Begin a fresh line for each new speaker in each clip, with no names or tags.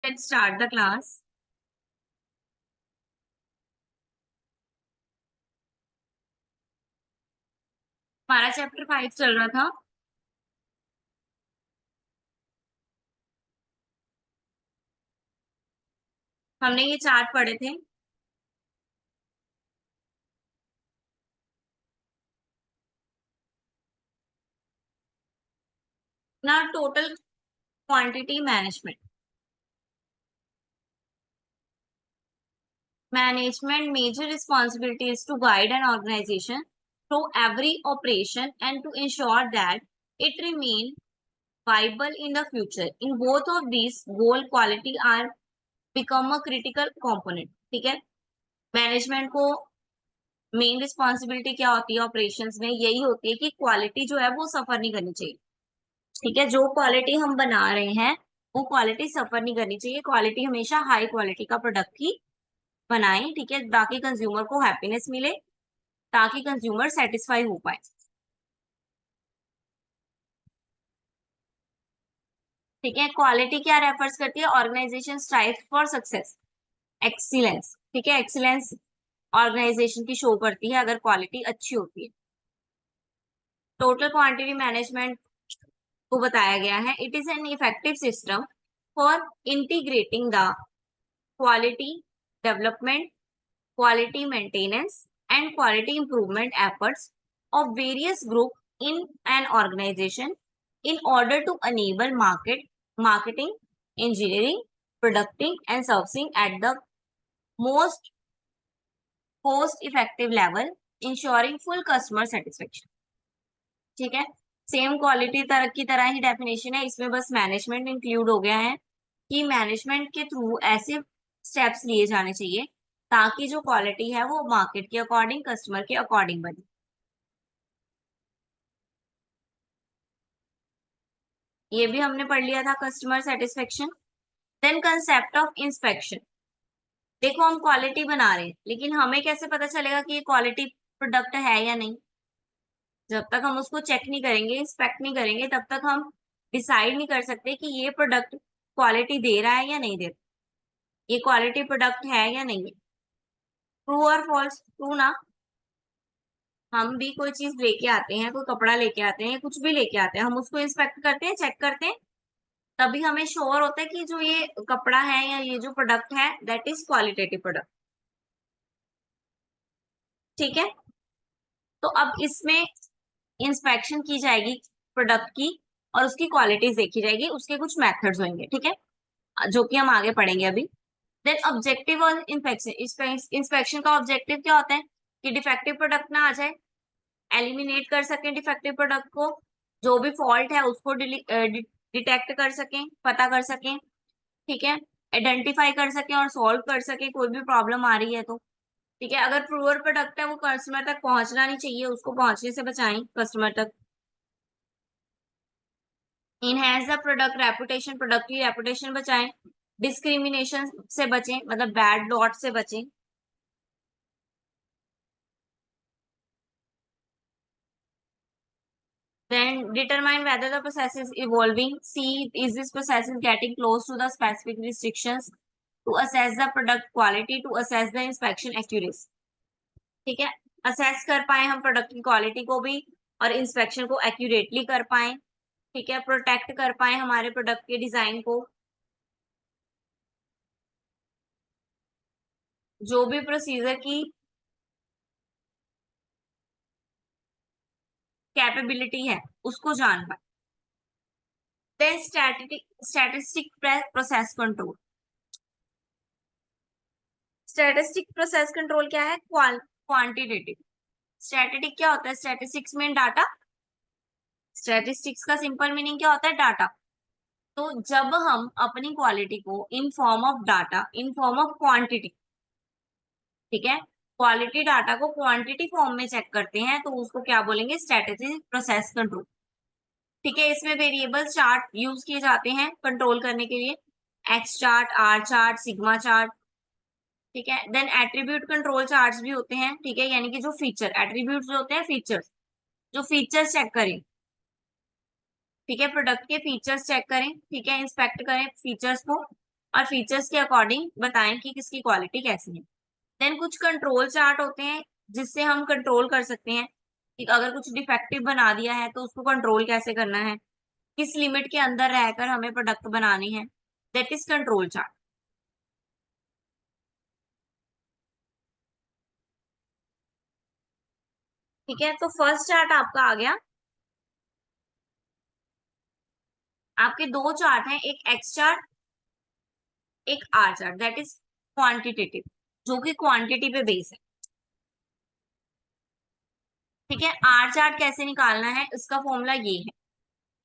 Let's start the class. हमारा chapter 5 चल रहा था। हमने ये चार्ट पढ़े थे। ना total quantity management. Management major responsibility is to guide an organization through every operation and to ensure that it remain viable in the future. In both of these, goal quality are become a critical component. ठीक है, management को main responsibility क्या होती है operations में, यही होती है कि क्वालिटी जो है वो सफर नहीं करनी चाहिए। ठीक है, जो क्वालिटी हम बना रहे हैं वो क्वालिटी सफर नहीं करनी चाहिए। क्वालिटी हमेशा हाई क्वालिटी का प्रोडक्ट ही बनाएं, ठीक है, ताकि कंज्यूमर को हैप्पीनेस मिले, ताकि कंज्यूमर सेटिस्फाई हो पाए। ठीक है, क्वालिटी क्या रेफर्स करती है? Organisation strive for success, excellence. ठीक है, एक्सीलेंस ऑर्गेनाइजेशन की शो करती है अगर क्वालिटी अच्छी होती है। टोटल क्वांटिटी मैनेजमेंट को बताया गया है, it is an effective system for integrating the quality development, quality maintenance, and quality improvement efforts of various groups in an organization in order to enable marketing, engineering, producting, and servicing at the most cost-effective level, ensuring full customer satisfaction. ठीक है, same quality की तरह ही definition है, इसमें बस management include हो गया है कि मैनेजमेंट के थ्रू ऐसे स्टेप्स लिए जाने चाहिए ताकि जो क्वालिटी है वो मार्केट के अकॉर्डिंग, कस्टमर के अकॉर्डिंग बने। ये भी हमने पढ़ लिया था, customer satisfaction. Then concept of inspection. देखो, हम क्वालिटी बना रहे हैं लेकिन हमें कैसे पता चलेगा कि ये क्वालिटी प्रोडक्ट है या नहीं? जब तक हम उसको चेक नहीं करेंगे, इंस्पेक्ट नहीं करेंगे, तब तक हम डिसाइड नहीं कर सकते कि ये प्रोडक्ट क्वालिटी दे रहा है या नहीं दे रहा, ये क्वालिटी प्रोडक्ट है या नहीं है। ट्रू और फॉल्स? ट्रू ना, हम भी कोई चीज लेके आते हैं, कोई कपड़ा लेके आते हैं, कुछ भी लेके आते हैं, हम उसको इंस्पेक्ट करते हैं, चेक करते हैं, तभी हमें श्योर होता है कि जो ये कपड़ा है या ये जो प्रोडक्ट है दैट इज क्वालिटेटिव प्रोडक्ट। ठीक है, तो अब इसमें इंस्पेक्शन की जाएगी प्रोडक्ट की और उसकी क्वालिटीज देखी जाएगी, उसके कुछ मेथड्स होंगे। ठीक है, जो कि हम आगे पढ़ेंगे अभी। देन ऑब्जेक्टिव और इंस्पेक्शन। इंस्पेक्शन का ऑब्जेक्टिव क्या होता है कि डिफेक्टिव प्रोडक्ट ना आ जाए, एलिमिनेट कर सकें डिफेक्टिव प्रोडक्ट को, जो भी फॉल्ट है उसको डिटेक्ट कर सकें, पता कर सकें। ठीक है, आइडेंटिफाई कर सकें और सॉल्व कर सकें कोई भी प्रॉब्लम आ रही है तो। ठीक है, अगर पुअर प्रोडक्ट है वो कस्टमर तक पहुंचना नहीं चाहिए, उसको पहुंचने से बचाएं कस्टमर तक। Enhance the product reputation, product की रेपुटेशन बचाएं। डिस्क्रिमिनेशन से बचें, मतलब बैड लॉट से बचें। Then determine whether the process is evolving. See, is this process is getting close to the specific restrictions to assess the product quality, to assess the inspection accuracy. ठीक है, assess कर पाए हम product की quality को भी और inspection को एक्यूरेटली कर पाए। ठीक है, प्रोटेक्ट कर पाए हमारे प्रोडक्ट के डिजाइन को। जो भी प्रोसीजर की कैपेबिलिटी है उसको जान पाए। Then statistic process control. Statistic process control क्या है? क्वांटिटेटिव। स्टैटिस्टिक क्या होता है? स्टैटिस्टिक्स में डाटा। स्टैटिस्टिक्स का सिंपल मीनिंग क्या होता है? डाटा। तो जब हम अपनी क्वालिटी को in form of data, in form of quantity, ठीक है, क्वालिटी डाटा को क्वांटिटी फॉर्म में चेक करते हैं तो उसको क्या बोलेंगे? Statistic process control. ठीक है, इसमें वेरिएबल चार्ट यूज किए जाते हैं कंट्रोल करने के लिए, X chart, R chart, sigma chart. ठीक है, देन एट्रीब्यूट कंट्रोल चार्ट्स भी होते हैं। ठीक है, यानी कि जो फीचर एट्रीब्यूट जो होते हैं, फीचर्स, जो फीचर्स चेक करें। ठीक है, प्रोडक्ट के फीचर्स चेक करें, ठीक है, इंस्पेक्ट करें फीचर्स को। और फीचर्स के अकॉर्डिंग बताएं कि किसकी क्वालिटी कैसी है। देन कुछ कंट्रोल चार्ट होते हैं जिससे हम कंट्रोल कर सकते हैं कि अगर कुछ डिफेक्टिव बना दिया है तो उसको कंट्रोल कैसे करना है, किस लिमिट के अंदर रहकर हमें प्रोडक्ट बनाने हैं, दैट इज कंट्रोल चार्ट। ठीक है, तो फर्स्ट चार्ट आपका आ गया। आपके दो चार्ट हैं, एक एक्स चार्ट, एक R chart, that is quantitative, जो कि क्वांटिटी पे बेस है। ठीक है, आर चार्ट कैसे निकालना है, इसका फॉर्मूला ये है,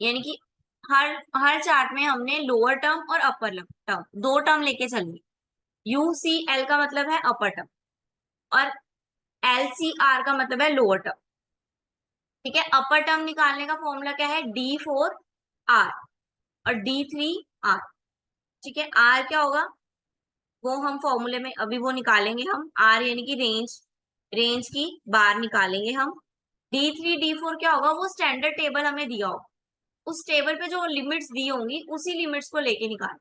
यानी कि हर हर चार्ट में हमने लोअर टर्म और अपर टर्म दो टर्म लेके चलेंगे। यू सी एल का मतलब है अपर टर्म, और एल सी आर का मतलब है लोअर टर्म। ठीक है, अपर टर्म निकालने का फॉर्मूला क्या है, डी फोर आर और डी थ्री आर। ठीक है, आर क्या होगा, वो हम फॉर्मूले में अभी वो निकालेंगे हम, आर यानी कि रेंज, रेंज की बार निकालेंगे हम। डी थ्री डी फोर क्या होगा, वो स्टैंडर्ड टेबल हमें दिया होगा, उस टेबल पे जो लिमिट्स दी होंगी उसी लिमिट्स को लेके निकाल,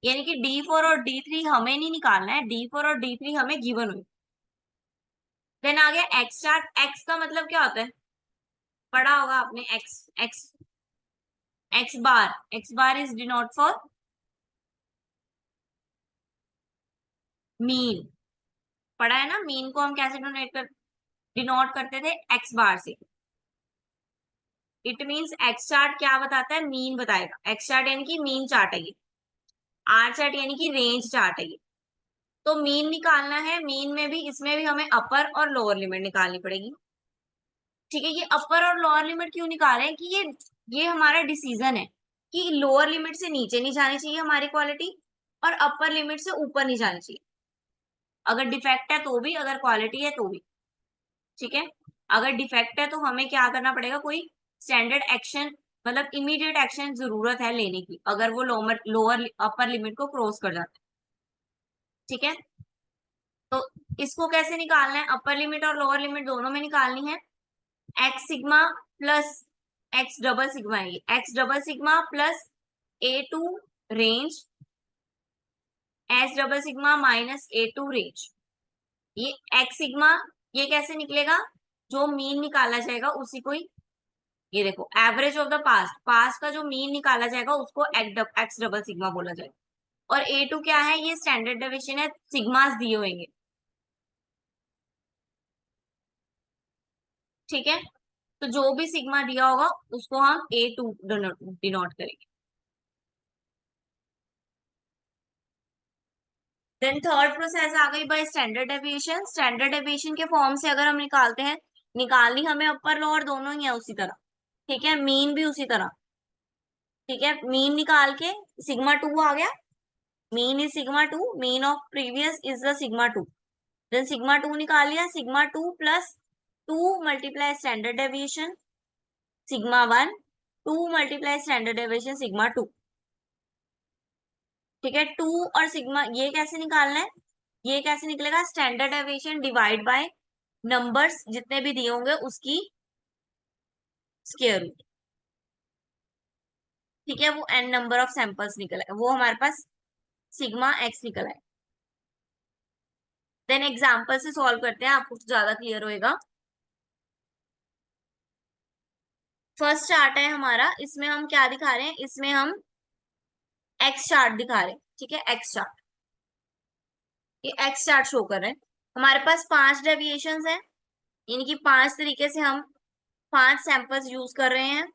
यानी कि डी फोर और डी थ्री हमें नहीं निकालना है, डी फोर और डी थ्री हमें गिवन हुई। देन आ गया एक्स चार्ट। एक्स का मतलब क्या होता है, पढ़ा होगा आपने, x x x bar, x bar is denote for mean. पढ़ा है ना, मीन को हम कैसे डिनोट करते थे, एक्स बार से। इट मीन्स एक्स चार्ट क्या बताता है, मीन बताएगा। एक्स चार्ट यानी कि मीन चार्ट है ये, आर चार्ट यानी कि रेंज चार्ट है ये। तो मीन निकालना है, मीन में भी इसमें भी हमें अपर और लोअर लिमिट निकालनी पड़ेगी। ठीक है, ये अपर और लोअर लिमिट क्यों निकाल रहे हैं कि ये हमारा डिसीजन है कि लोअर लिमिट से नीचे नहीं जानी चाहिए हमारी क्वालिटी, और अपर लिमिट से ऊपर नहीं जानी चाहिए। अगर डिफेक्ट है तो भी, अगर क्वालिटी है तो भी। ठीक है, अगर डिफेक्ट है तो हमें क्या करना पड़ेगा, कोई स्टैंडर्ड एक्शन, मतलब इमीडिएट एक्शन जरूरत है लेने की, अगर वो लोअर लोअर अपर लिमिट को क्रॉस कर जाता है। ठीक है, तो इसको कैसे निकालना है, अपर लिमिट और लोअर लिमिट दोनों में निकालनी है। X sigma plus X double sigma है, X double sigma plus A two range, S double sigma minus A two range. ये एक्स सिग्मा, ये कैसे निकलेगा, जो मीन निकाला जाएगा उसी को ही, ये देखो average of the past, past का जो मीन निकाला जाएगा उसको एक्स डबल सिग्मा बोला जाएगा। और ए टू क्या है, ये स्टैंडर्ड डेविएशन है, सिग्मास दिए होंगे। ठीक है, तो जो भी सिग्मा दिया होगा उसको हम ए टू डिनोट करेंगे। देन थर्ड प्रोसेस आ गई by standard deviation. Standard deviation के फॉर्म से अगर हम निकालते हैं, निकालनी हमें अपर लोअर दोनों ही है उसी तरह। ठीक है, मीन भी उसी तरह। ठीक है, मीन निकाल के सिग्मा टू आ गया, mean is sigma two, mean of previous is the sigma two. Then sigma two निकाल लिया, sigma two plus two multiply standard deviation sigma one, to multiply standard deviation sigma two. ठीक है, to और sigma ये कैसे निकालना है, ये कैसे निकलेगा, standard deviation divide by numbers जितने भी दिए होंगे उसकी स्क्वायर रूट। ठीक है, वो एन नंबर ऑफ सैंपल्स निकल आए, वो हमारे पास सिग्मा एक्स निकल आए। देन एग्जाम्पल से सॉल्व करते हैं, आपको ज्यादा क्लियर होएगा। फर्स्ट चार्ट है हमारा, इसमें हम क्या दिखा रहे हैं, इसमें हम एक्स चार्ट दिखा रहे हैं। ठीक है, एक्स चार्ट, ये एक्स चार्ट शो कर रहे हैं। हमारे पास पांच डेविएशन है, यानी कि पांच तरीके से हम पांच सैंपल्स यूज कर रहे हैं।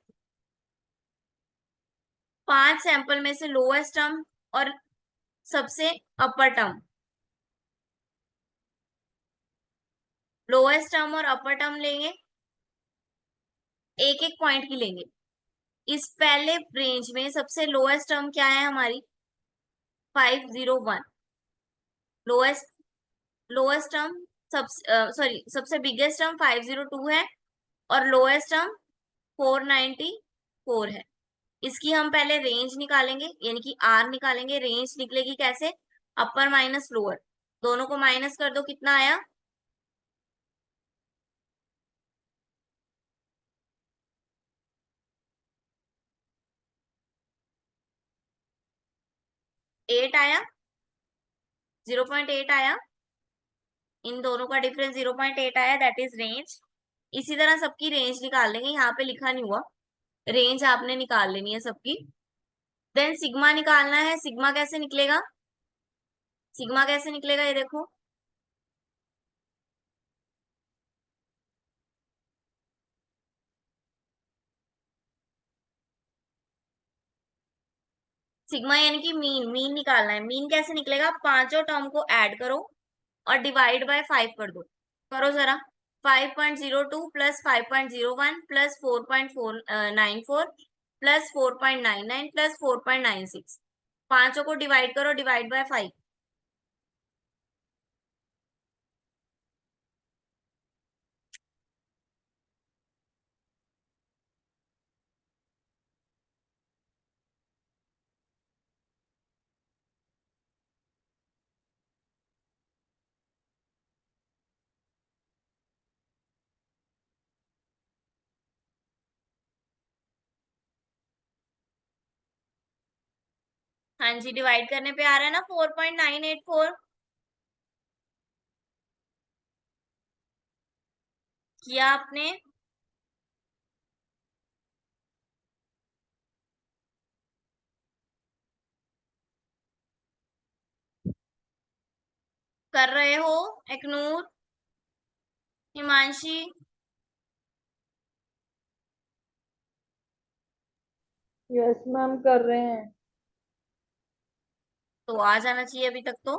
पांच सैंपल में से लोएस्ट टर्म और सबसे अपर टर्म, लोएस्ट टर्म और अपर टर्म लेंगे, एक एक पॉइंट की लेंगे। इस पहले रेंज में सबसे लोएस्ट टर्म क्या है हमारी, 501। लोएस्ट लोएस्ट टर्म सब सॉरी सबसे बिगेस्ट टर्म 502 है, और लोएस्ट टर्म 494 है। इसकी हम पहले रेंज निकालेंगे, यानी कि आर निकालेंगे। रेंज निकलेगी कैसे, अपर माइनस लोअर, दोनों को माइनस कर दो, कितना आया, 8 आया, 0.8 आया, इन दोनों का डिफरेंस 0.8 आया, दैट इज रेंज। इसी तरह सबकी रेंज निकाल लेंगे, यहाँ पे लिखा नहीं हुआ, रेंज आपने निकाल लेनी है सबकी। देन सिग्मा निकालना है, सिग्मा कैसे निकलेगा, सिग्मा कैसे निकलेगा ये देखो, सिग्मा यानी कि मीन, मीन निकालना है। मीन कैसे निकलेगा, पांचों टर्म को ऐड करो और डिवाइड बाय 5 कर दो, करो जरा। 5.02 प्लस 5.01 प्लस 4.494 प्लस 4.99 प्लस 4.96, पांचों को डिवाइड करो, डिवाइड बाय 5। हाँ जी, डिवाइड करने पे आ रहा है ना 4.984, किया आपने। कर रहे हो एकनूर, हिमांशी,
यस मैम कर रहे हैं।
तो आ जाना चाहिए अभी तक तो।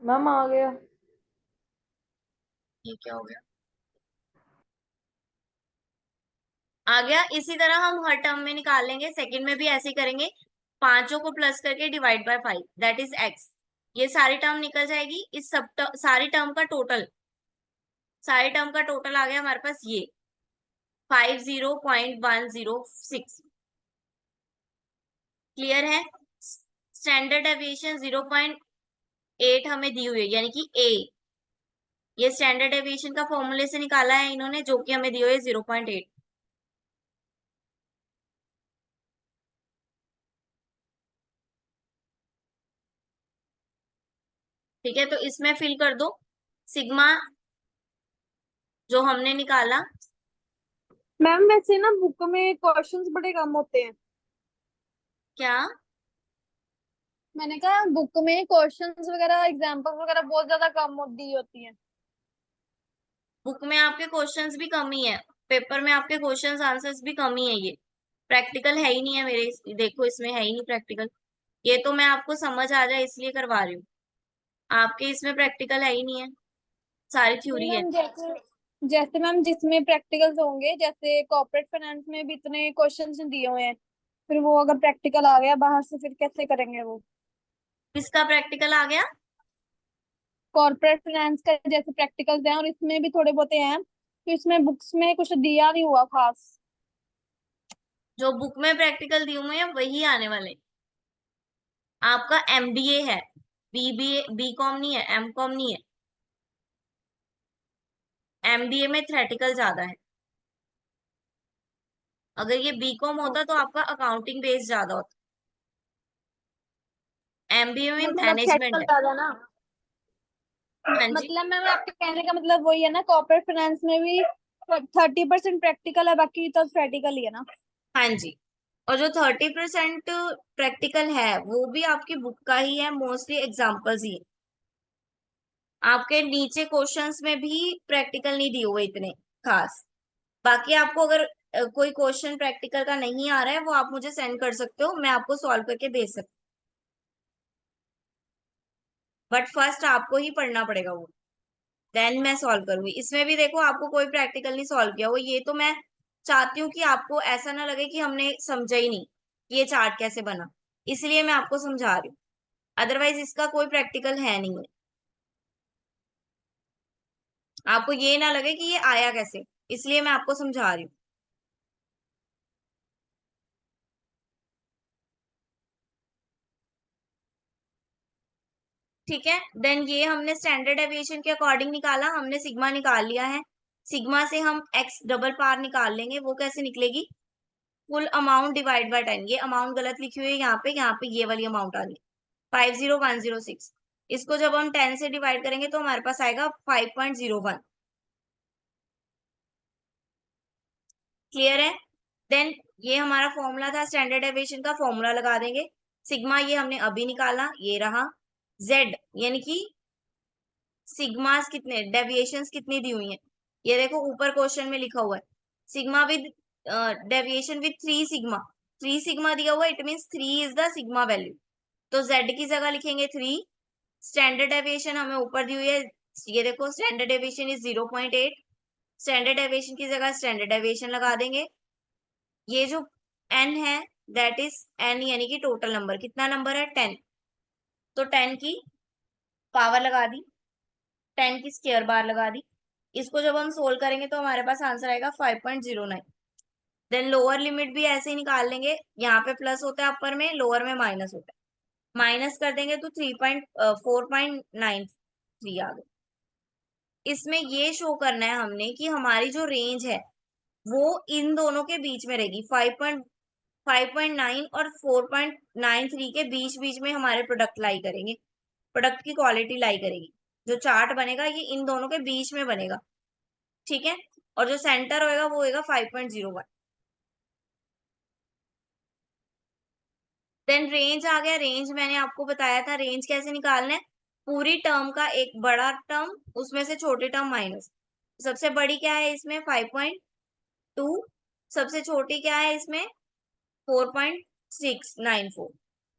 मैम आ गया।
ये क्या हो गया, आ गया। इसी तरह हम हर टर्म में निकाल लेंगे, सेकंड में भी ऐसे ही करेंगे, पांचों को प्लस करके divide by 5, that is x. ये सारी टर्म निकल जाएगी, इस सब सारी टर्म का टोटल, सारी टर्म का टोटल आ गया हमारे पास ये 50.106। क्लियर है। स्टैंडर्ड डेविएशन 0.8 हमें दी हुई है, यानी कि ए, ये स्टैंडर्ड डेविएशन का फॉर्मूले से निकाला है इन्होंने, जो कि हमें दिए हुए 0.8। ठीक है, तो इसमें फिल कर दो सिग्मा जो हमने निकाला।
मैम वैसे ना बुक में क्वेश्चंस बड़े कम होते हैं।
क्या,
मैंने कहा बुक में क्वेश्चंस वगैरह एग्जांपल्स वगैरह बहुत ज्यादा कम दी होती हैं।
बुक में आपके क्वेश्चंस भी कम ही है, पेपर में आपके क्वेश्चंस आंसर्स भी कम ही है, ये प्रैक्टिकल है ही नहीं है मेरे, देखो इसमें है ही नहीं प्रैक्टिकल। ये तो मैं आपको समझ आ जाए इसलिए करवा रही हूँ, आपके इसमें प्रैक्टिकल है ही नहीं है, सारी
नहीं
थ्योरी है।
मैम, जैसे जैसे मैम जिसमें प्रैक्टिकल्स होंगे, जैसे कॉर्पोरेट फाइनेंस में भी इतने क्वेश्चंस दिए हुए हैं, फिर वो अगर प्रैक्टिकल आ गया बाहर से फिर कैसे करेंगे वो।
किसका प्रैक्टिकल आ गया,
कॉर्पोरेट फाइनेंस का जैसे प्रैक्टिकल्स हैं और इसमें भी थोड़े बहुत हैं, तो इसमें बुक्स में कुछ दिया नहीं हुआ खास।
जो बुक में प्रैक्टिकल दिए हुए हैं वही आने वाले। आपका एमबीए है, बीबीए बीकॉम नहीं है, एमकॉम नहीं है, एमबीए में थ्योरेटिकल ज्यादा है। अगर ये बीकॉम होता तो आपका अकाउंटिंग बेस ज्यादा होता, एमबीए में
मतलब
मैनेजमेंट
प्रैक्टिकल
है।
ज्यादा ना।
हाँ जी,
मतलब मैम आपके कहने का मतलब वही है ना, कॉर्पोरेट फाइनेंस में भी 30% प्रैक्टिकल है, बाकी तो थ्योरेटिकल ही है ना।
हाँ जी। और जो 30% प्रैक्टिकल है वो भी आपकी बुक का ही है, मोस्टली एग्जाम्पल्स ही है। आपके नीचे क्वेश्चंस में भी प्रैक्टिकल नहीं दिए हुए इतने खास। बाकी आपको अगर कोई क्वेश्चन प्रैक्टिकल का नहीं आ रहा है, वो आप मुझे सेंड कर सकते हो, मैं आपको सॉल्व करके दे सकती हूँ, बट फर्स्ट आपको ही पढ़ना पड़ेगा वो, देन मैं सॉल्व करूंगी। इसमें भी देखो आपको कोई प्रैक्टिकल नहीं सॉल्व किया वो, ये तो मैं चाहती हूँ कि आपको ऐसा ना लगे कि हमने समझा ही नहीं कि ये चार्ट कैसे बना, इसलिए मैं आपको समझा रही हूँ, अदरवाइज इसका कोई प्रैक्टिकल है नहीं है। आपको ये ना लगे कि ये आया कैसे, इसलिए मैं आपको समझा रही हूँ। ठीक है, देन ये हमने स्टैंडर्ड डेविएशन के अकॉर्डिंग निकाला, हमने सिग्मा निकाल लिया है। सिग्मा से हम एक्स डबल पार निकाल लेंगे, वो कैसे निकलेगी, फुल अमाउंट डिवाइड बाय 10, ये अमाउंट गलत लिखी हुई है यहाँ पे ये वाली अमाउंट आ रही है 50106। इसको जब हम 10 से डिवाइड करेंगे तो हमारे पास आएगा 5.01। क्लियर है? देन ये हमारा फॉर्मूला था स्टैंडर्ड डेविएशन का, फॉर्मूला लगा देंगे। सिग्मा ये हमने अभी निकाला, ये रहा। जेड यानी कि सिग्मास कितने, डेविएशंस कितनी दी हुई हैं, ये देखो ऊपर क्वेश्चन में लिखा हुआ है sigma with deviation with 3 sigma. 3 sigma दिया हुआ है, it means 3 is the sigma value. तो जेड की जगह लिखेंगे 3। स्टैंडर्ड डेविएशन हमें ऊपर दी हुई है, ये देखो standard deviation is 0.8। Standard deviation की जगह स्टैंडर्ड डेविएशन लगा देंगे। ये जो n है दैट इज n यानी कि टोटल नंबर, कितना नंबर है 10। तो 10 की पावर लगा दी, 10 की स्क्वायर बार लगा दी। इसको जब हम सोल्व करेंगे तो हमारे पास आंसर आएगा 5.09। देन लोअर लिमिट भी ऐसे ही निकाल लेंगे, यहाँ पे प्लस होता है अपर में, लोअर में माइनस होता है, माइनस कर देंगे तो 4.93 आ गए। इसमें ये शो करना है हमने कि हमारी जो रेंज है वो इन दोनों के बीच में रहेगी, 5.9 और 4.93 के बीच बीच में हमारे प्रोडक्ट लाई करेंगे, प्रोडक्ट की क्वालिटी लाई करेगी। जो चार्ट बनेगा ये इन दोनों के बीच में बनेगा, ठीक है। और जो सेंटर होएगा वो होएगा 5.01। देन रेंज आ गया। रेंज मैंने आपको बताया था रेंज कैसे निकालना है, पूरी टर्म का एक बड़ा टर्म उसमें से छोटी टर्म माइनस। सबसे बड़ी क्या है इसमें 5.2, सबसे छोटी क्या है इसमें 4.694।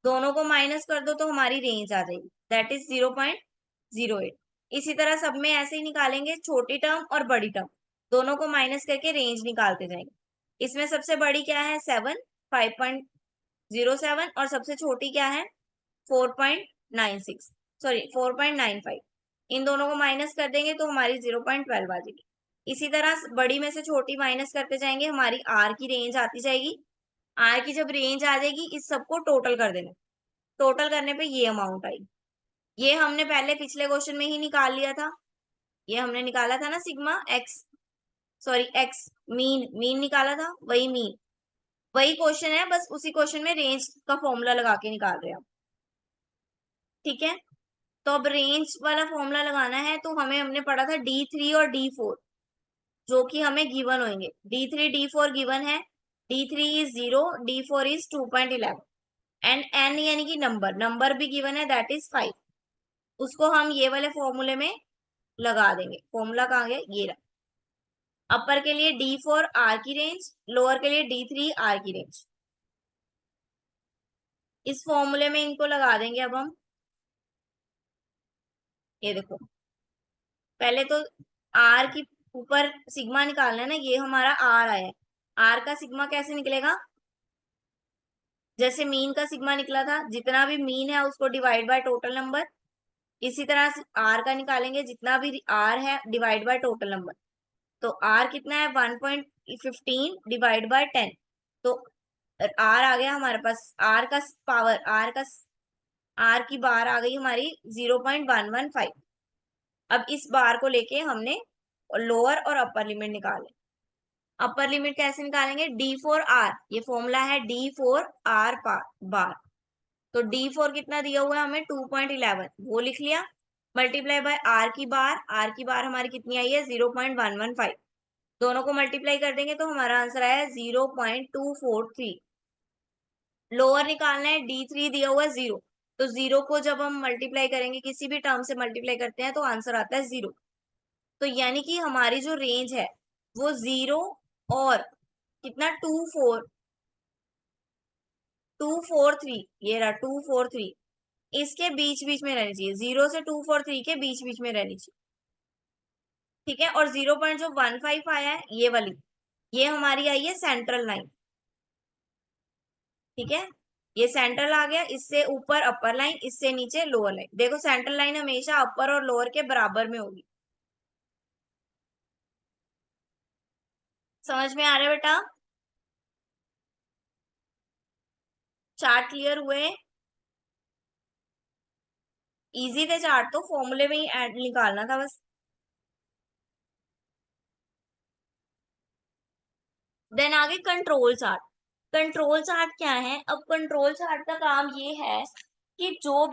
दोनों को माइनस कर दो तो हमारी रेंज आ जाएगी, दैट इज 0.08। इसी तरह सब में ऐसे ही निकालेंगे, छोटी टर्म और बड़ी टर्म दोनों को माइनस करके रेंज निकालते जाएंगे। इसमें सबसे बड़ी क्या है 7, 5.07, और सबसे छोटी क्या है 4.96, सॉरी 4.95। इन दोनों को माइनस कर देंगे तो हमारी 0.12 आ जाएगी। इसी तरह बड़ी में से छोटी माइनस करते जाएंगे, हमारी आर की रेंज आती जाएगी। आर की जब रेंज आ जाएगी इस सबको टोटल कर देना, टोटल करने पे ये अमाउंट आई। ये हमने पहले पिछले क्वेश्चन में ही निकाल लिया था, ये हमने निकाला था ना sigma x, sorry x mean, mean निकाला था, वही मीन, वही क्वेश्चन है, बस उसी क्वेश्चन में रेंज का फॉर्मूला लगा के निकाल रहे हैं हम, ठीक है। तो अब रेंज वाला फॉर्मूला लगाना है तो हमने पढ़ा था D3 और D4 जो कि हमें गिवन होंगे। D3 D4 गिवन है, D3 is 0, D4 is 2.11 and n यानी कि नंबर, नंबर भी गिवन है दैट इज 5। उसको हम ये वाले फॉर्मूले में लगा देंगे। फॉर्मूला कहाँ गया, ये रहा। अपर के लिए D4 R की रेंज, लोअर के लिए D3 R की रेंज। इस फॉर्मूले में इनको लगा देंगे अब हम। ये देखो पहले तो R की ऊपर सिग्मा निकालना है ना, ये हमारा R आया है। R का सिग्मा कैसे निकलेगा, जैसे मीन का सिग्मा निकला था, जितना भी मीन है उसको डिवाइड बाय टोटल नंबर, इसी तरह से R का निकालेंगे, जितना भी R है डिवाइड बाय टोटल नंबर। तो R कितना है 1.15 डिवाइड बाय 10, तो R आ गया हमारे पास, R का पावर, R की बार आ गई हमारी 0.115। अब इस बार को लेके हमने लोअर और अपर लिमिट निकाले। अपर लिमिट कैसे निकालेंगे, D4R, ये फॉर्मूला है D4R बार। तो D4 कितना दिया हुआ है हमें 2.11, वो लिख लिया, मल्टीप्लाई बाय R की बार, R की बार हमारी कितनी आई है 0.115। दोनों को मल्टीप्लाई कर देंगे तो हमारा आंसर आया 0.243। लोअर निकालना है, D3 दिया हुआ है 0, तो 0 को जब हम मल्टीप्लाई करेंगे, किसी भी टर्म से मल्टीप्लाई करते हैं तो आंसर आता है 0। तो यानी कि हमारी जो रेंज है वो 0 और कितना 243, ये रहा 243, इसके बीच बीच में रहनी चाहिए, 0 से 243 के बीच बीच में रहनी चाहिए, ठीक है। और 0.15 आया है ये वाली, ये हमारी आई है सेंट्रल लाइन, ठीक है। ये सेंट्रल आ गया, इससे ऊपर अपर लाइन, इससे नीचे लोअर लाइन। देखो सेंट्रल लाइन हमेशा अपर और लोअर के बराबर में होगी। समझ में आ रहा है बेटा, चार्ट क्लियर हुए, इजी थे चार्ट, तो फॉर्मूले में ही ऐड निकालना था बस। देन आगे कंट्रोल चार्ट। कंट्रोल चार्ट क्या है? अब कंट्रोल चार्ट का काम ये है कि जो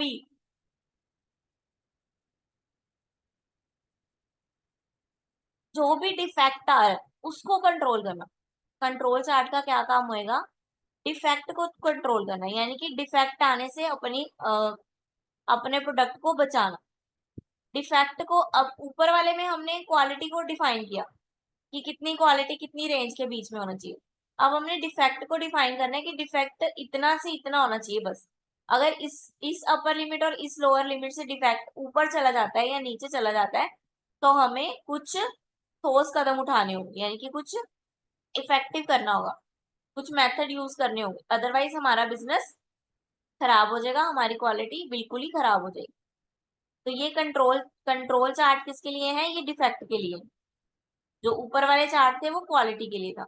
भी डिफेक्ट आ रहा है उसको कंट्रोल करना। कंट्रोल चार्ट का क्या काम होएगा? डिफेक्ट को कंट्रोल करना, यानी कि डिफेक्ट आने से अपने प्रोडक्ट को बचाना। डिफेक्ट को अब ऊपर वाले में हमने क्वालिटी को डिफाइन किया कि कितनी क्वालिटी कितनी रेंज के बीच में होना चाहिए। अब हमने डिफेक्ट को डिफाइन करना है कि डिफेक्ट इतना से इतना होना चाहिए बस। अगर इस अपर लिमिट और इस लोअर लिमिट से डिफेक्ट ऊपर चला जाता है या नीचे चला जाता है तो हमें कुछ ठोस कदम उठाने होंगे, यानी कि कुछ इफेक्टिव करना होगा, कुछ मेथड यूज करने होंगे, अदरवाइज हमारा बिजनेस खराब हो जाएगा, हमारी क्वालिटी बिल्कुल ही खराब हो जाएगी। तो ये कंट्रोल चार्ट किसके लिए है? ये डिफेक्ट के लिए। जो ऊपर वाले चार्ट थे वो क्वालिटी के लिए था।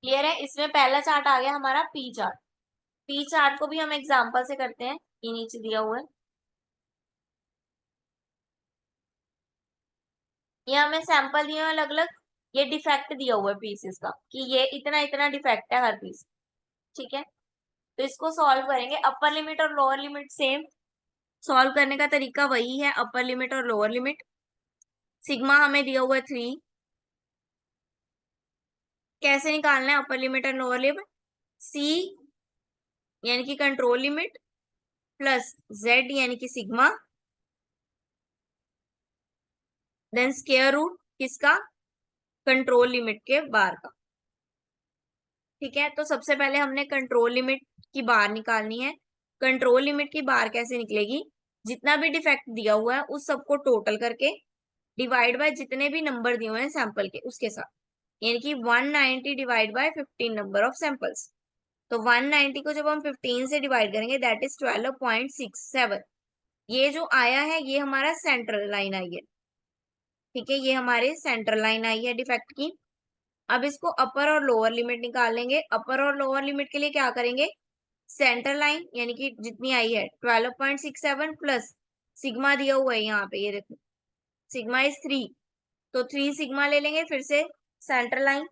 क्लियर है? इसमें पहला चार्ट आ गया हमारा पी चार्ट। पी चार्ट को भी हम एग्जांपल से करते हैं, ये नीचे दिया हुआ है। ये हमें सैंपल दिए हुए अलग अलग, ये डिफेक्ट दिया हुआ है पीसेस का कि ये इतना इतना डिफेक्ट है हर पीस। ठीक है, तो इसको सॉल्व करेंगे। अपर लिमिट और लोअर लिमिट सेम, सॉल्व करने का तरीका वही है, अपर लिमिट और लोअर लिमिट। सिग्मा हमें दिया हुआ है 3। कैसे निकालना है अपर लिमिट और लोअर लिमिट? सी यानी कि कंट्रोल लिमिट प्लस जेड यानी कि सिग्मा, देन स्क्वायर रूट किसका? कंट्रोल लिमिट के बार का। ठीक है, तो सबसे पहले हमने कंट्रोल लिमिट की बार निकालनी है। कंट्रोल लिमिट की बार कैसे निकलेगी? जितना भी डिफेक्ट दिया हुआ है उस सबको टोटल करके डिवाइड बाय जितने भी नंबर दिए हुए हैं सैंपल के उसके साथ, यानी कि 190 divide by 15 number of samples. तो 190 को जब हम 15 से डिवाइड करेंगे दैट इज 12.67। ये जो आया है ये हमारा सेंट्रल लाइन आई है। ठीक है, ये हमारे सेंट्रल लाइन आई है डिफेक्ट की। अब इसको अपर और लोअर लिमिट निकालेंगे। अपर और लोअर लिमिट के लिए क्या करेंगे? सेंटर लाइन यानी कि जितनी आई है 12.67 प्लस सिग्मा दिया हुआ है यहाँ पे, ये देखो सिग्मा इज 3, तो 3 सिग्मा ले लेंगे फिर से सेंटर लाइन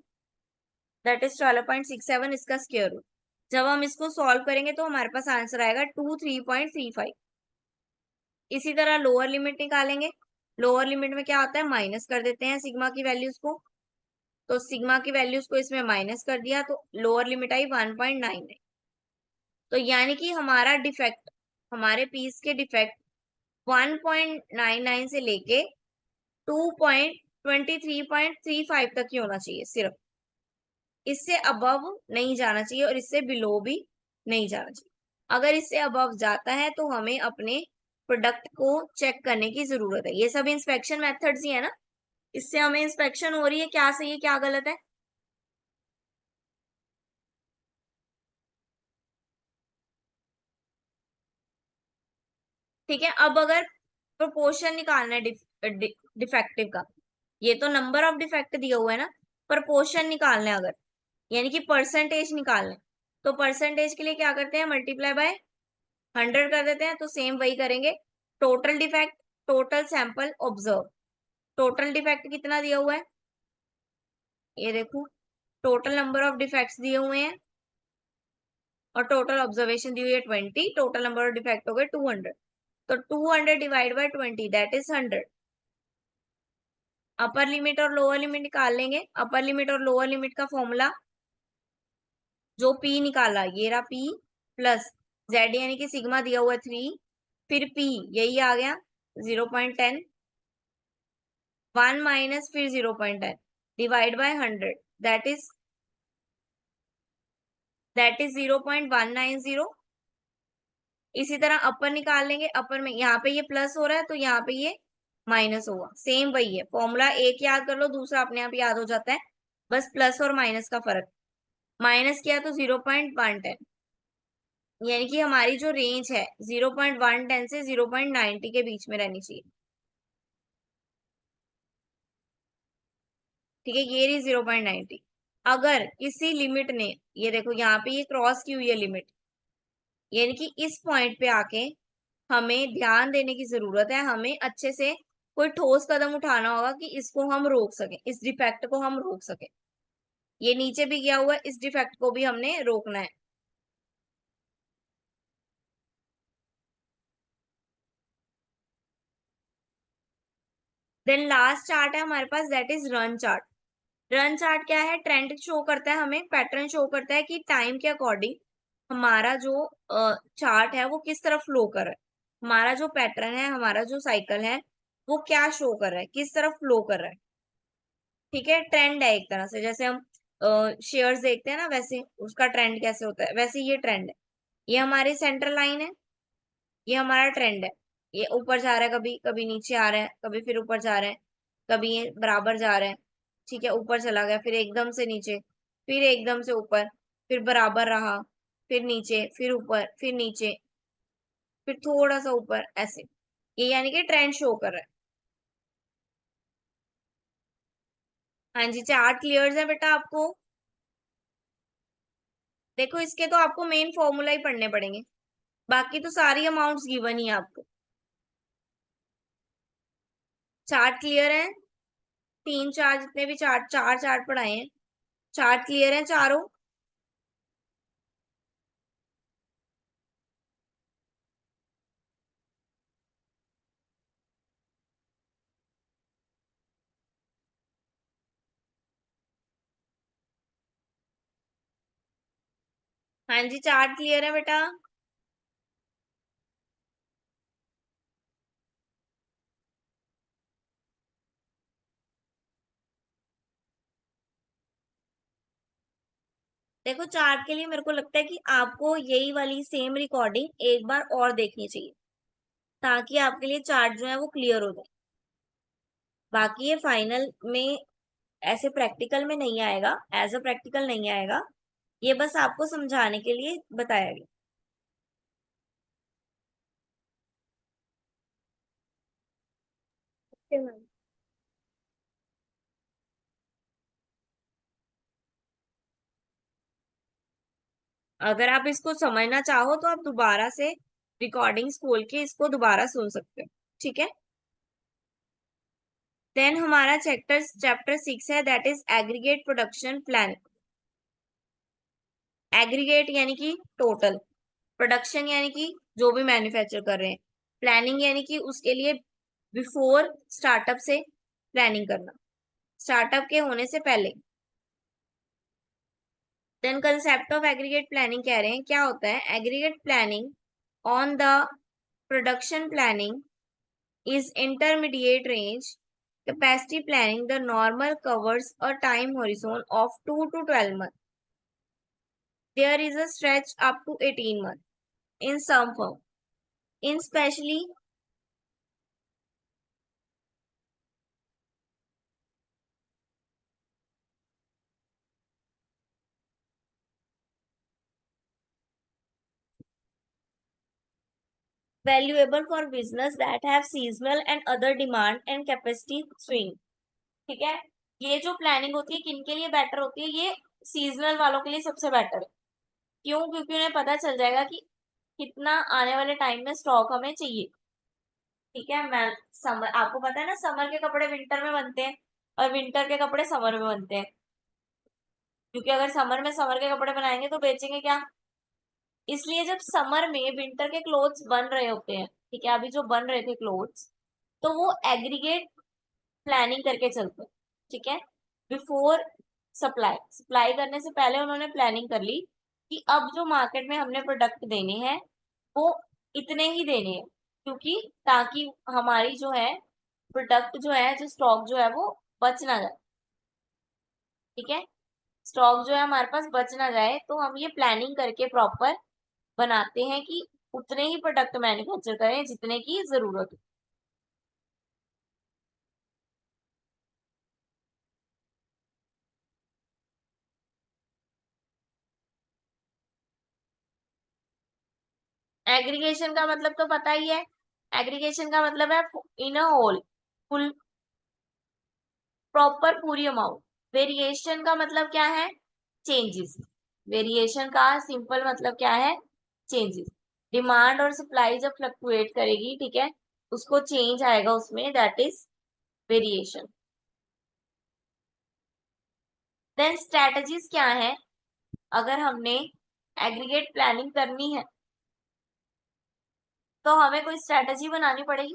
दैट इज 12.67, इसका स्क्वायर रूट। जब हम इसको सॉल्व करेंगे तो हमारे पास आंसर आएगा 23.35। इसी तरह लोअर लिमिट निकालेंगे। लोअर लिमिट में क्या होता है? माइनस कर देते हैं सिग्मा की वैल्यूज को, तो सिग्मा की वैल्यूज को इसमें माइनस कर दिया तो लोअर लिमिट आई 1.99। तो यानी कि हमारा डिफेक्ट, हमारे पीस के डिफेक्ट 1.99 से लेके 2.23.35 तक ही होना चाहिए सिर्फ, इससे अबव नहीं जाना चाहिए और इससे बिलो भी नहीं जाना चाहिए। अगर इससे अबव जाता है तो हमें अपने प्रोडक्ट को चेक करने की जरूरत है। ये सब इंस्पेक्शन मेथड्स ही है ना, इससे हमें इंस्पेक्शन हो रही है क्या सही है क्या गलत है। ठीक है, अब अगर प्रोपोर्शन निकालना है डिफेक्टिव का, ये तो नंबर ऑफ डिफेक्ट दिया हुआ है ना, प्रोपोर्शन निकालना है अगर, यानी कि परसेंटेज निकालना है, तो परसेंटेज के लिए क्या करते हैं? मल्टीप्लाई बाय 100 कर देते हैं। तो सेम वही करेंगे। Total defect, total sample observe. Total defect कितना दिया हुआ है? ये देखो टोटल नंबर ऑफ डिफेक्ट्स दिए हुए हैं और टोटल ऑब्जर्वेशन दी हुई है 20। टोटल नंबर ऑफ डिफेक्ट हो गए 200, तो 200 divide by 20 that is 100। Upper limit और लोअर लिमिट निकाल लेंगे। अपर लिमिट और लोअर लिमिट का फॉर्मूला, जो पी निकाला ये रहा पी प्लस जेड यानी कि सिग्मा दिया हुआ 3, फिर पी यही आ गया 0.10, 1 माइनस फिर 0.10 डिवाइड बाय 100 दैट इज 0.190। इसी तरह अपर निकाल लेंगे। अपर में यहाँ पे ये प्लस हो रहा है तो यहाँ पे ये माइनस होगा, सेम वही है फॉर्मूला। एक याद कर लो दूसरा अपने आप याद हो जाता है, बस प्लस और माइनस का फर्क। माइनस किया तो 0.110, यानी कि हमारी जो रेंज है 0.110 से 0.90 के बीच में रहनी चाहिए। ठीक है, ये रही 0.90। अगर किसी लिमिट ने, ये देखो यहाँ पे ये क्रॉस की हुई है लिमिट, यानी कि इस पॉइंट पे आके हमें ध्यान देने की जरूरत है, हमें अच्छे से कोई ठोस कदम उठाना होगा कि इसको हम रोक सकें, इस डिफेक्ट को हम रोक सकें। ये नीचे भी गया हुआ है, इस डिफेक्ट को भी हमने रोकना है। देन लास्ट चार्ट है हमारे पास, that is run chart. Run chart क्या है? ट्रेंड शो करता है हमें, पैटर्न शो करता है कि टाइम के अकॉर्डिंग हमारा जो चार्ट है वो किस तरफ फ्लो कर रहा है, हमारा जो पैटर्न है, हमारा जो साइकिल है वो क्या शो कर रहा है, किस तरफ फ्लो कर रहा है। ठीक है, ट्रेंड है एक तरह से, जैसे हम शेयर्स देखते हैं ना, वैसे उसका ट्रेंड कैसे होता है, वैसे ये ट्रेंड है। ये हमारी सेंट्रल लाइन है, ये हमारा ट्रेंड है। ये ऊपर जा रहा है, कभी कभी नीचे आ रहा है, कभी फिर ऊपर जा रहा है, कभी ये बराबर जा रहा है। ठीक है, ऊपर चला गया, फिर एकदम से नीचे, फिर एकदम से ऊपर, फिर बराबर रहा, फिर नीचे, फिर ऊपर, फिर नीचे, फिर थोड़ा सा ऊपर, ऐसे। ये यानी कि ट्रेंड शो कर रहा है। हाँ जी, चार्ट क्लियर है बेटा आपको? देखो, इसके तो आपको मेन फॉर्मूला ही पढ़ने पड़ेंगे, बाकी तो सारी अमाउंट्स गिवन ही है आपको। चार्ट क्लियर है? तीन चार जितने भी चार्ट, चार चार्ट पढ़ाए हैं, चार्ट क्लियर है चारों? हाँ जी, चार्ट क्लियर है बेटा? देखो, चार्ट के लिए मेरे को लगता है कि आपको यही वाली सेम रिकॉर्डिंग एक बार और देखनी चाहिए, ताकि आपके लिए चार्ट जो है वो क्लियर हो जाए। बाकी ये फाइनल में ऐसे प्रैक्टिकल में नहीं आएगा, एज अ प्रैक्टिकल नहीं आएगा, ये बस आपको समझाने के लिए बताया गया।
Okay ma'am.
अगर आप इसको समझना चाहो तो आप दोबारा से रिकॉर्डिंग्स खोल के इसको दोबारा सुन सकते हो। ठीक है, देन हमारा चैप्टर 6 है, that is aggregate production plan. Aggregate यानी कि टोटल, प्रोडक्शन यानी कि जो भी मैन्युफैक्चर कर रहे हैं, प्लानिंग यानी कि उसके लिए बिफोर स्टार्टअप से प्लानिंग करना, स्टार्टअप के होने से पहले। Then concept of aggregate planning कह रहे हैं, क्या होता है aggregate planning on the production planning is intermediate range capacity planning. The normal covers a time horizon of 2 to 12 months. There is a stretch up to 18 months in some firm. In specially valuable for business that have seasonal and other demand and capacity swing. ठीक है, ये जो planning होती है किनके लिए better होती है? ये सीजनल वालों के लिए सबसे बेटर है। क्यों? क्योंकि उन्हें पता चल जाएगा कि कितना आने वाले टाइम में स्टॉक हमें चाहिए। ठीक है, मैं समर, आपको पता है ना, समर के कपड़े विंटर में बनते हैं और विंटर के कपड़े समर में बनते हैं, क्योंकि अगर समर में समर के कपड़े बनाएंगे तो बेचेंगे क्या? इसलिए जब समर में विंटर के क्लोथ्स बन रहे होते हैं, ठीक है, अभी जो बन रहे थे क्लोथ्स, तो वो एग्रीगेट प्लानिंग करके चलते हैं। ठीक है, बिफोर सप्लाई, सप्लाई करने से पहले उन्होंने प्लानिंग कर ली कि अब जो मार्केट में हमने प्रोडक्ट देने हैं वो इतने ही देने हैं, क्योंकि ताकि हमारी जो है प्रोडक्ट जो है, जो स्टॉक जो है वो बच ना जाए। ठीक है, स्टॉक जो है हमारे पास बच ना जाए, तो हम ये प्लानिंग करके प्रॉपर बनाते हैं कि उतने ही प्रोडक्ट मैन्युफैक्चर करें जितने की जरूरत हो। एग्रीगेशन का मतलब तो पता ही है, एग्रीगेशन का मतलब है इन अ होल, फुल, प्रॉपर पूरी अमाउंट। वेरिएशन का मतलब क्या है? चेंजेस। वेरिएशन का सिंपल मतलब क्या है? चेंजेस। डिमांड और सप्लाई जब फ्लक्चुएट करेगी, ठीक है, उसको चेंज आएगा, उसमें दैट इज वेरिएशन। ठीक है, डिमांड और सप्लाई जब फ्लक्चुएट करेगी, ठीक है, उसको चेंज आएगा, उसमें दैट इज वेरिएशन। ठीक है, डिमांड और सप्लाई जब फ्लक्चुएट करेगी, ठीक है, उसको चेंज आएगा, उसमें दैट इज वेरिएशन। ठीक है, देन स्ट्रेटजीज क्या है, अगर हमने एग्रीगेट प्लानिंग करनी है तो हमें कोई स्ट्रेटजी बनानी पड़ेगी।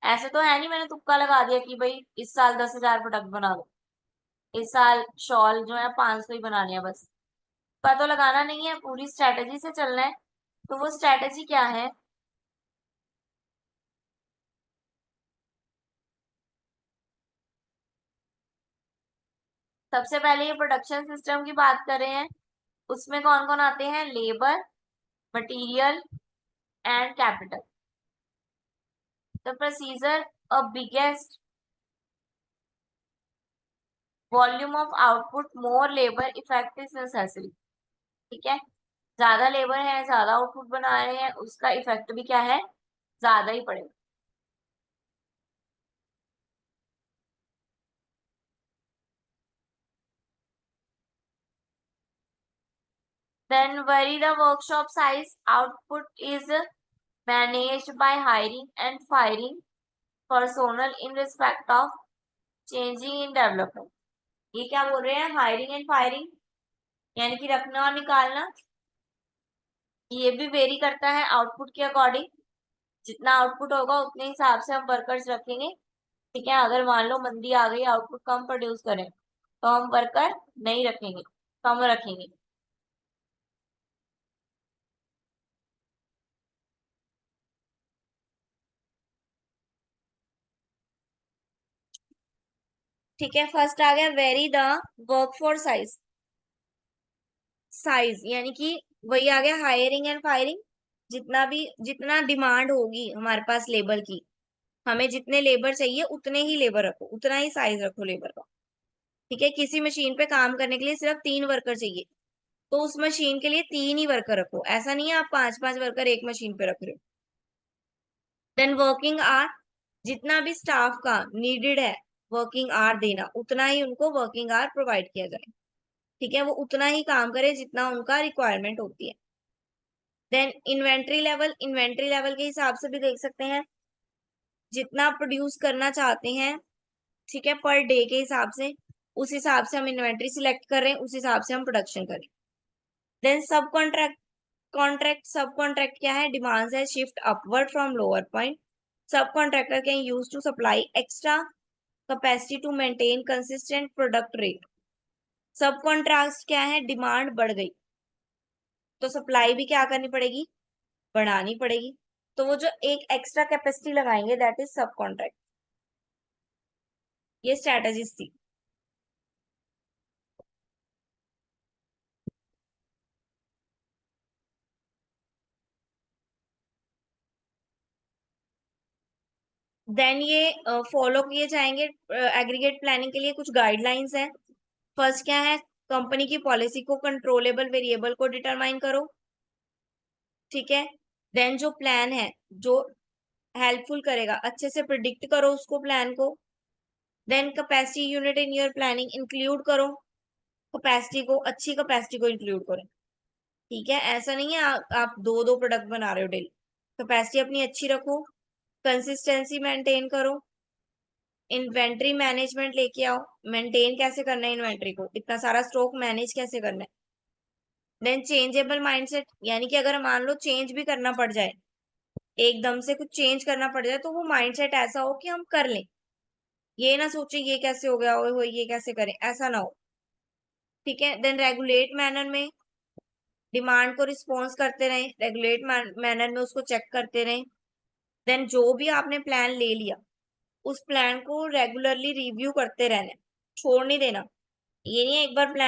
ऐसे तो है नहीं मैंने तुक्का लगा दिया कि भाई इस साल 10,000 प्रोडक्ट बना दो, इस साल शॉल जो है 500 ही बनाने हैं, बस पता तो लगाना नहीं है, पूरी स्ट्रेटजी से चलना है। तो वो स्ट्रेटजी क्या है, सबसे पहले ये प्रोडक्शन सिस्टम की बात कर रहे हैं, उसमें कौन कौन आते हैं, labour, material and capital. The procedure a biggest volume of output more labour effect is necessary. ठीक है, ज्यादा लेबर है, ज्यादा आउटपुट बना रहे हैं, उसका इफेक्ट भी क्या है, ज्यादा ही पड़ेगा। Then vary the workshop size. Output is managed by hiring and firing personnel in respect of changing in development. ये क्या बोल रहे हैं, हायरिंग एंड फायरिंग, यानी कि रखना और निकालना, ये भी वेरी करता है आउटपुट के अकॉर्डिंग। जितना आउटपुट होगा उतने हिसाब से हम वर्कर्स रखेंगे। ठीक है, अगर मान लो मंदी आ गई, आउटपुट कम प्रोड्यूस करें तो हम वर्कर नहीं रखेंगे, कम रखेंगे। ठीक है, फर्स्ट आ गया very the workforce size. Size यानी कि वही आ गया हायरिंग एंड फायरिंग। जितना डिमांड होगी हमारे पास लेबर की, हमें जितने लेबर चाहिए उतने ही लेबर रखो, उतना ही साइज रखो लेबर का। ठीक है, किसी मशीन पे काम करने के लिए सिर्फ 3 वर्कर चाहिए, तो उस मशीन के लिए 3 ही वर्कर रखो, ऐसा नहीं है आप 5-5 वर्कर एक मशीन पे रख रहे हो। देन वर्किंग आवर, जितना भी स्टाफ का नीडेड है वर्किंग आवर देना, उतना ही उनको वर्किंग आवर प्रोवाइड किया जाए। ठीक है, वो उतना ही काम करे जितना उनका रिक्वायरमेंट होती है। देन इन्वेंट्री लेवल के हिसाब से भी देख सकते हैं, जितना प्रोड्यूस करना चाहते हैं, ठीक है, पर डे के हिसाब से, उस हिसाब से हम इन्वेंट्री सिलेक्ट कर रहे हैं, उस हिसाब से हम प्रोडक्शन करें। देन सब कॉन्ट्रैक्ट क्या है, डिमांड्स है shift upward from lower point. Subcontractor can use to supply extra capacity to maintain consistent product rate. Subcontract क्या है, डिमांड बढ़ गई तो सप्लाई भी क्या करनी पड़ेगी, बढ़ानी पड़ेगी। तो वो जो एक एक्स्ट्रा कैपेसिटी लगाएंगे दैट इज सब कॉन्ट्रैक्ट। ये स्ट्रेटजीज थी। देन ये फॉलो किए जाएंगे एग्रीगेट प्लानिंग के लिए कुछ गाइडलाइंस है। फर्स्ट क्या है, कंपनी की पॉलिसी को कंट्रोलेबल वेरिएबल को डिटरमाइन करो। ठीक है, देन जो प्लान है जो हेल्पफुल करेगा, अच्छे से प्रिडिक्ट करो उसको, प्लान को। Then capacity unit in your planning include करो, कैपेसिटी को, अच्छी कैपेसिटी को इंक्लूड करो। ठीक है, ऐसा नहीं है आप 2-2 प्रोडक्ट बना रहे हो डेली, कैपेसिटी अपनी अच्छी रखो, कंसिस्टेंसी मेंटेन करो। इन्वेंट्री मैनेजमेंट लेके आओ, मेंटेन कैसे करना है इन्वेंट्री को, इतना सारा स्टॉक मैनेज कैसे करना है। देन चेंजेबल माइंडसेट, यानी कि अगर मान लो चेंज भी करना पड़ जाए, एकदम से कुछ चेंज करना पड़ जाए, तो वो माइंडसेट ऐसा हो कि हम कर लें, ये ना सोचे ये कैसे हो गया, ओए होए ये कैसे करें, ऐसा ना हो। ठीक है, देन रेगुलेट मैनर में डिमांड को रिस्पॉन्स करते रहें, रेगुलेट मैनर में उसको चेक करते रहें। देन जो भी आपने प्लान ले लिया, उस प्लान को रेगुलरली रिव्यू करते रहना, छोड़ नहीं देना। ये नहीं है एक बार प्लान